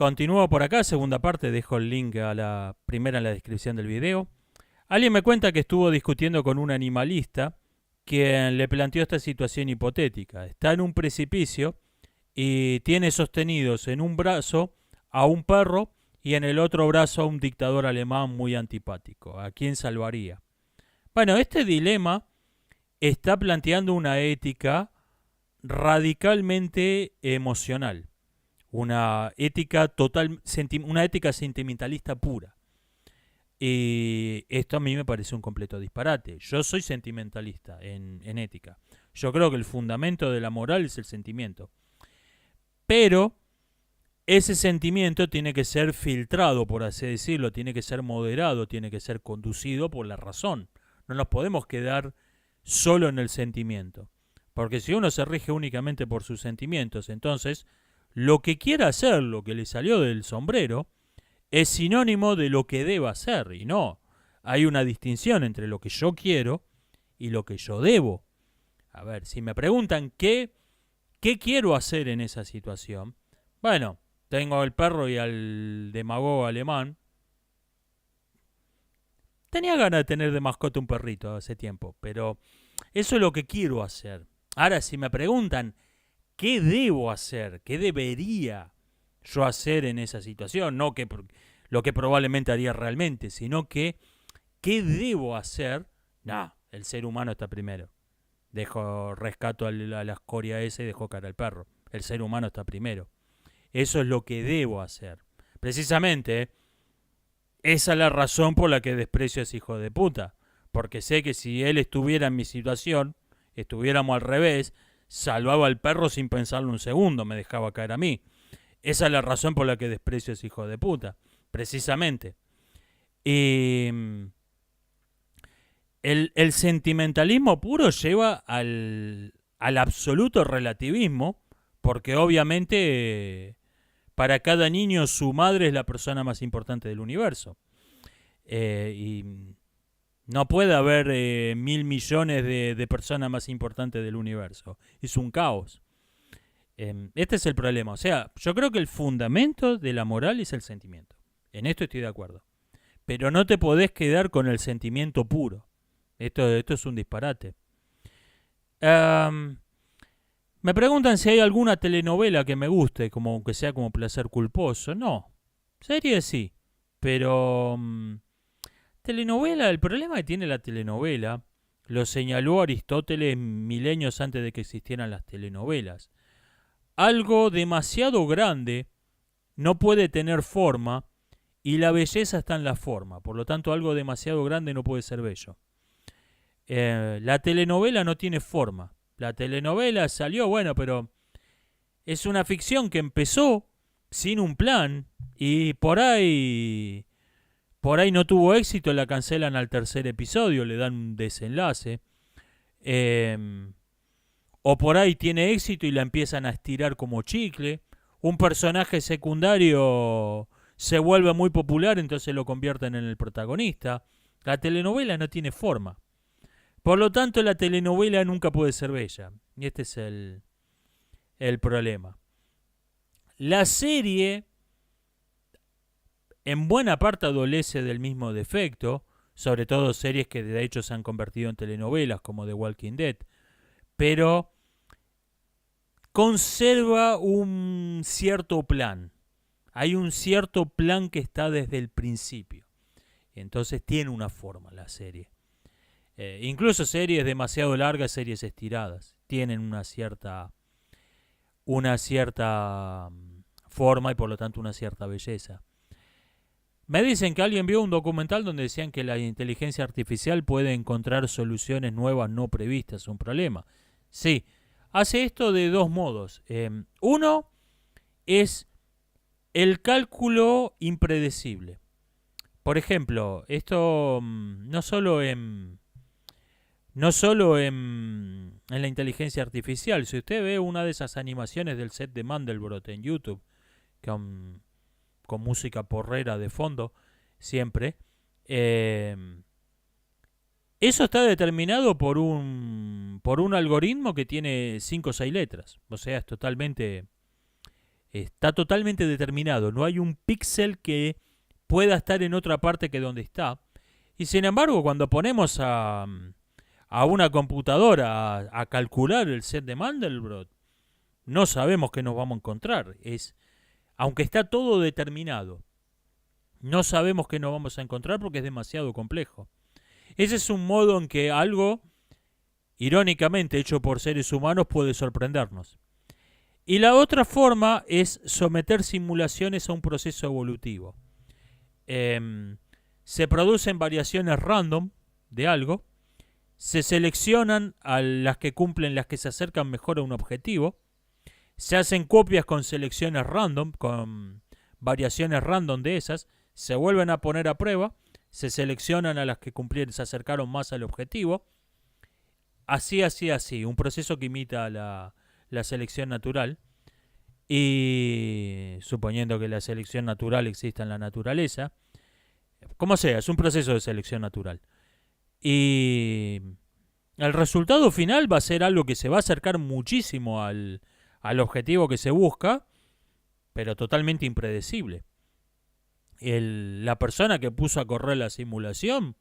Continúo por acá, segunda parte, dejo el link a la primera en la descripción del video. Alguien me cuenta que estuvo discutiendo con un animalista quien le planteó esta situación hipotética. Está en un precipicio y tiene sostenidos en un brazo a un perro y en el otro brazo a un dictador alemán muy antipático. ¿A quién salvaría? Bueno, este dilema está planteando una ética radicalmente emocional, una ética sentimentalista pura. Y esto a mí me parece un completo disparate. Yo soy sentimentalista en ética. Yo creo que el fundamento de la moral es el sentimiento. Pero ese sentimiento tiene que ser filtrado, por así decirlo, tiene que ser moderado, tiene que ser conducido por la razón. No nos podemos quedar solo en el sentimiento. Porque si uno se rige únicamente por sus sentimientos, entonces lo que quiera hacer, lo que le salió del sombrero, es sinónimo de lo que deba hacer. Y no, hay una distinción entre lo que yo quiero y lo que yo debo. A ver, si me preguntan qué quiero hacer en esa situación, bueno, tengo al perro y al demagogo alemán. Tenía ganas de tener de mascota un perrito hace tiempo, pero eso es lo que quiero hacer. Ahora, si me preguntan qué debo hacer, qué debería yo hacer en esa situación, no que lo que probablemente haría realmente, sino que qué debo hacer, no, el ser humano está primero. Rescato a la escoria esa y dejo cara al perro. El ser humano está primero. Eso es lo que debo hacer. Precisamente, esa es la razón por la que desprecio a ese hijo de puta. Porque sé que si él estuviera en mi situación, estuviéramos al revés, salvaba al perro sin pensarlo un segundo, me dejaba caer a mí. Esa es la razón por la que desprecio a ese hijo de puta. Precisamente. Y el sentimentalismo puro lleva al absoluto relativismo, porque obviamente para cada niño su madre es la persona más importante del universo. Y no puede haber 1.000 millones de personas más importantes del universo. Es un caos. Este es el problema. O sea, yo creo que el fundamento de la moral es el sentimiento. En esto estoy de acuerdo. Pero no te podés quedar con el sentimiento puro. Esto es un disparate. Um, Me preguntan si hay alguna telenovela que me guste, como aunque sea como placer culposo. No. Serie sí. Pero telenovela, el problema que tiene la telenovela, lo señaló Aristóteles milenios antes de que existieran las telenovelas. Algo demasiado grande no puede tener forma y la belleza está en la forma. Por lo tanto, algo demasiado grande no puede ser bello. La telenovela no tiene forma. La telenovela salió, bueno, pero es una ficción que empezó sin un plan y por ahí no tuvo éxito, la cancelan al tercer episodio, le dan un desenlace. Eh, o por ahí tiene éxito y la empiezan a estirar como chicle. Un personaje secundario se vuelve muy popular, entonces lo convierten en el protagonista. La telenovela no tiene forma. Por lo tanto, la telenovela nunca puede ser bella. Y este es el problema. La serie, en buena parte, adolece del mismo defecto, sobre todo series que de hecho se han convertido en telenovelas, como The Walking Dead, pero conserva un cierto plan. Hay un cierto plan que está desde el principio. Entonces tiene una forma la serie. Incluso series demasiado largas, series estiradas, tienen una cierta forma y por lo tanto una cierta belleza. Me dicen que alguien vio un documental donde decían que la inteligencia artificial puede encontrar soluciones nuevas no previstas a un problema. Sí, hace esto de dos modos. Uno es el cálculo impredecible. Por ejemplo, esto no solo en la inteligencia artificial. Si usted ve una de esas animaciones del set de Mandelbrot en YouTube, con música porrera de fondo, siempre, eh, eso está determinado por un algoritmo que tiene 5 o 6 letras. O sea, es totalmente Está totalmente determinado. No hay un píxel que pueda estar en otra parte que donde está. Y sin embargo, cuando ponemos a una computadora a calcular el set de Mandelbrot, no sabemos qué nos vamos a encontrar. Aunque está todo determinado, no sabemos qué nos vamos a encontrar porque es demasiado complejo. Ese es un modo en que algo, irónicamente hecho por seres humanos, puede sorprendernos. Y la otra forma es someter simulaciones a un proceso evolutivo. Se producen variaciones random de algo, se seleccionan a las que cumplen, las que se acercan mejor a un objetivo, se hacen copias con selecciones random, con variaciones random de esas, se vuelven a poner a prueba, se seleccionan a las que se acercaron más al objetivo, así, un proceso que imita la selección natural, y suponiendo que la selección natural exista en la naturaleza, como sea, es un proceso de selección natural. Y el resultado final va a ser algo que se va a acercar muchísimo al objetivo que se busca, pero totalmente impredecible. La persona que puso a correr la simulación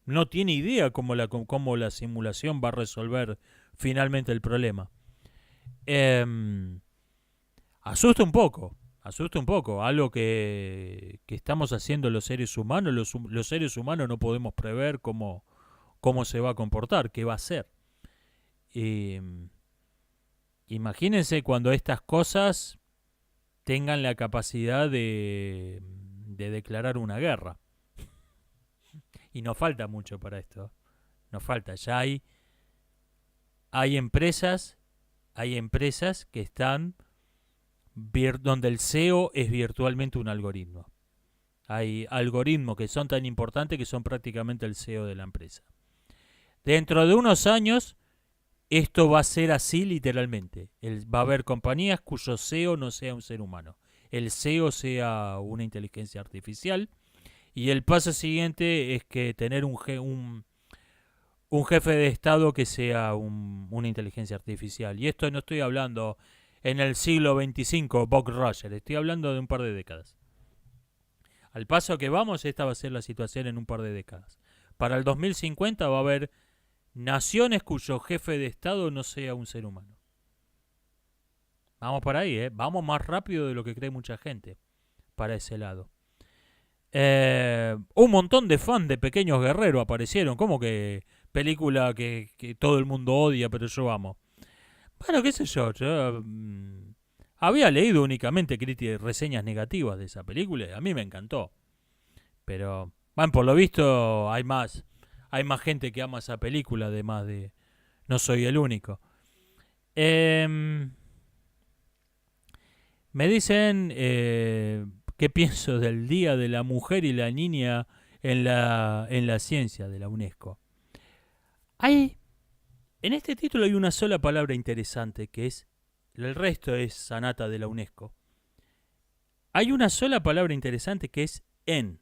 no tiene idea cómo la simulación va a resolver finalmente el problema. Asusta un poco. Algo que estamos haciendo los seres humanos. Los seres humanos no podemos prever cómo se va a comportar, qué va a hacer. Imagínense cuando estas cosas tengan la capacidad de declarar una guerra. Y nos falta mucho para esto. Nos falta. Ya hay empresas que están donde el SEO es virtualmente un algoritmo. Hay algoritmos que son tan importantes que son prácticamente el SEO de la empresa. Dentro de unos años, esto va a ser así literalmente. Va a haber compañías cuyo SEO no sea un ser humano. El SEO sea una inteligencia artificial. Y el paso siguiente es que tener un jefe de Estado que sea una inteligencia artificial. Y esto no estoy hablando en el siglo XXV, Buck Rogers. Estoy hablando de un par de décadas. Al paso que vamos, esta va a ser la situación en un par de décadas. Para el 2050 va a haber naciones cuyo jefe de Estado no sea un ser humano. Vamos para ahí, vamos más rápido de lo que cree mucha gente para ese lado. Un montón de fans de Pequeños Guerreros aparecieron, como que película que todo el mundo odia, pero yo amo. Bueno, qué sé yo, había leído únicamente reseñas negativas de esa película y a mí me encantó. Pero, bueno, por lo visto hay más gente que ama esa película, además de... No soy el único. Me dicen qué pienso del Día de la Mujer y la Niña en la ciencia de la UNESCO. En este título hay una sola palabra interesante, que es... El resto es sanata de la UNESCO. Hay una sola palabra interesante que es en.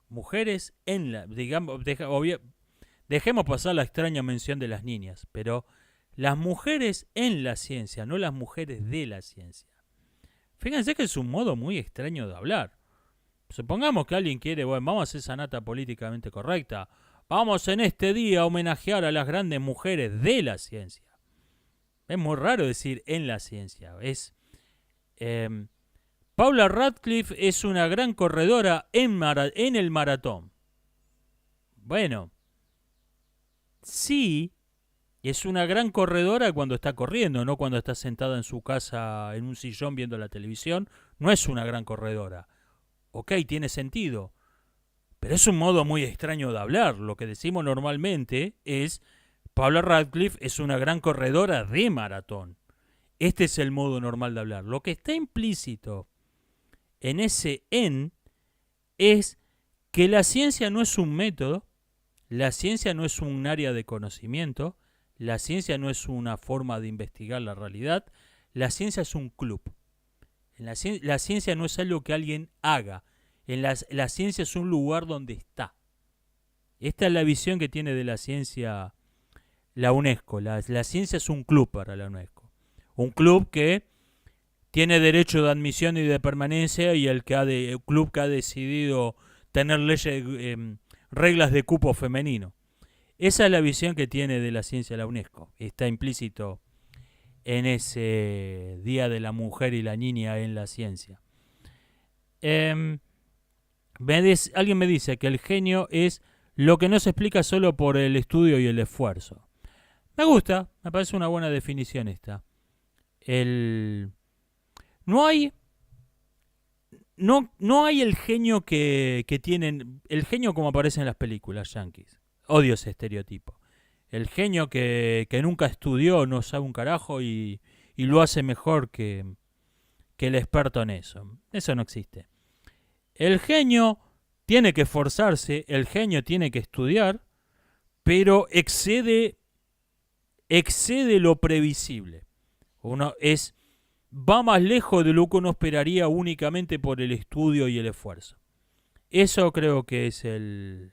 Mujeres en la... Digamos, dejemos pasar la extraña mención de las niñas, pero las mujeres en la ciencia, no las mujeres de la ciencia. Fíjense que es un modo muy extraño de hablar. Supongamos que alguien quiere, bueno, vamos a hacer sanata políticamente correcta. Vamos en este día a homenajear a las grandes mujeres de la ciencia. Es muy raro decir en la ciencia. Paula Radcliffe es una gran corredora en el maratón. Bueno, sí, es una gran corredora cuando está corriendo, no cuando está sentada en su casa en un sillón viendo la televisión. No es una gran corredora. Ok, tiene sentido. Pero es un modo muy extraño de hablar. Lo que decimos normalmente es... Paula Radcliffe es una gran corredora de maratón. Este es el modo normal de hablar. Lo que está implícito en ese en es que la ciencia no es un método, la ciencia no es un área de conocimiento, la ciencia no es una forma de investigar la realidad, la ciencia es un club. La ciencia no es algo que alguien haga, la ciencia es un lugar donde está. Esta es la visión que tiene de la ciencia la UNESCO. La ciencia es un club para la UNESCO. Un club que tiene derecho de admisión y de permanencia, y el club que ha decidido tener reglas de cupo femenino. Esa es la visión que tiene de la ciencia la UNESCO. Está implícito en ese Día de la Mujer y la Niña en la ciencia. Alguien me dice que el genio es lo que no se explica solo por el estudio y el esfuerzo. Me gusta, me parece una buena definición esta. No hay el genio que tienen, el genio como aparece en las películas yankees. Odio ese estereotipo. El genio que nunca estudió, no sabe un carajo y lo hace mejor que el experto en eso. Eso no existe. El genio tiene que esforzarse, el genio tiene que estudiar, pero excede lo previsible. Va más lejos de lo que uno esperaría únicamente por el estudio y el esfuerzo. Eso creo que es el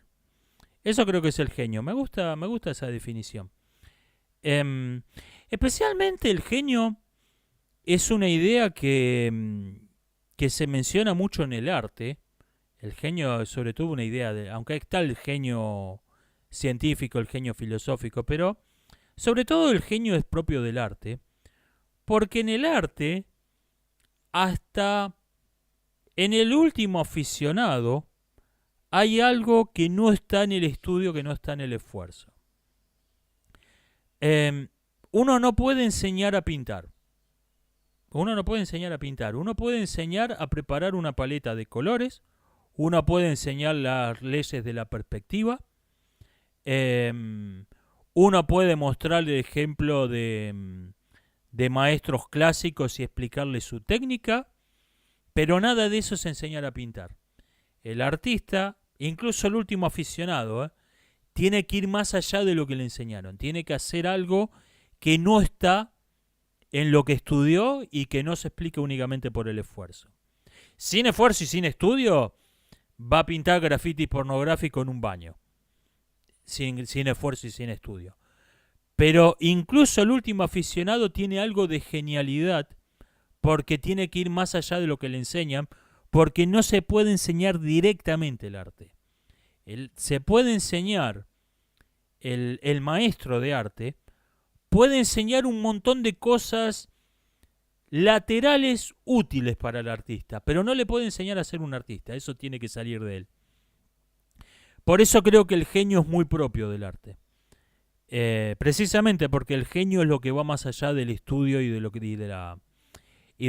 genio. Me gusta esa definición. Especialmente el genio es una idea que se menciona mucho en el arte. El genio es sobre todo una idea aunque está el genio científico, el genio filosófico, pero sobre todo el genio es propio del arte, porque en el arte, hasta en el último aficionado, hay algo que no está en el estudio, que no está en el esfuerzo. Uno no puede enseñar a pintar. Uno puede enseñar a preparar una paleta de colores. Uno puede enseñar las leyes de la perspectiva. Uno puede mostrarle ejemplo de maestros clásicos y explicarle su técnica, pero nada de eso es enseñar a pintar. El artista, incluso el último aficionado, tiene que ir más allá de lo que le enseñaron. Tiene que hacer algo que no está en lo que estudió y que no se explica únicamente por el esfuerzo. Sin esfuerzo y sin estudio, va a pintar graffiti pornográfico en un baño. Sin esfuerzo y sin estudio. Pero incluso el último aficionado tiene algo de genialidad, porque tiene que ir más allá de lo que le enseñan, porque no se puede enseñar directamente el arte. Se puede enseñar, el maestro de arte puede enseñar un montón de cosas laterales útiles para el artista, pero no le puede enseñar a ser un artista. Eso tiene que salir de él. Por eso creo que el genio es muy propio del arte. Precisamente porque el genio es lo que va más allá del estudio y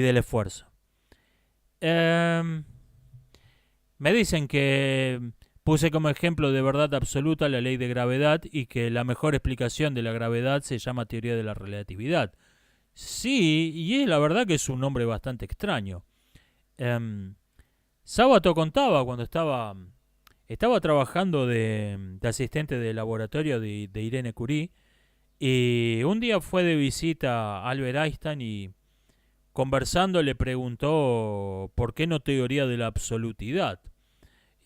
del esfuerzo. Me dicen que puse como ejemplo de verdad absoluta la ley de gravedad y que la mejor explicación de la gravedad se llama teoría de la relatividad. Sí, y es la verdad que es un nombre bastante extraño. Sábato contaba cuando estaba trabajando de asistente de laboratorio de Irene Curie, y un día fue de visita a Albert Einstein y conversando le preguntó por qué no teoría de la absolutidad.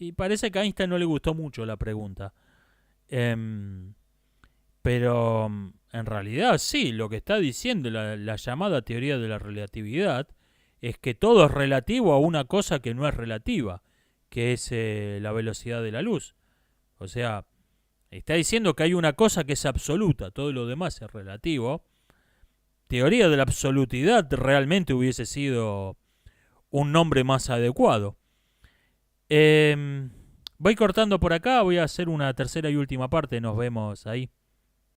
Y parece que a Einstein no le gustó mucho la pregunta. Pero en realidad sí, lo que está diciendo la llamada teoría de la relatividad es que todo es relativo a una cosa que no es relativa, que es la velocidad de la luz. O sea, está diciendo que hay una cosa que es absoluta, todo lo demás es relativo. Teoría de la absolutidad realmente hubiese sido un nombre más adecuado. Voy cortando por acá, voy a hacer una tercera y última parte, nos vemos ahí.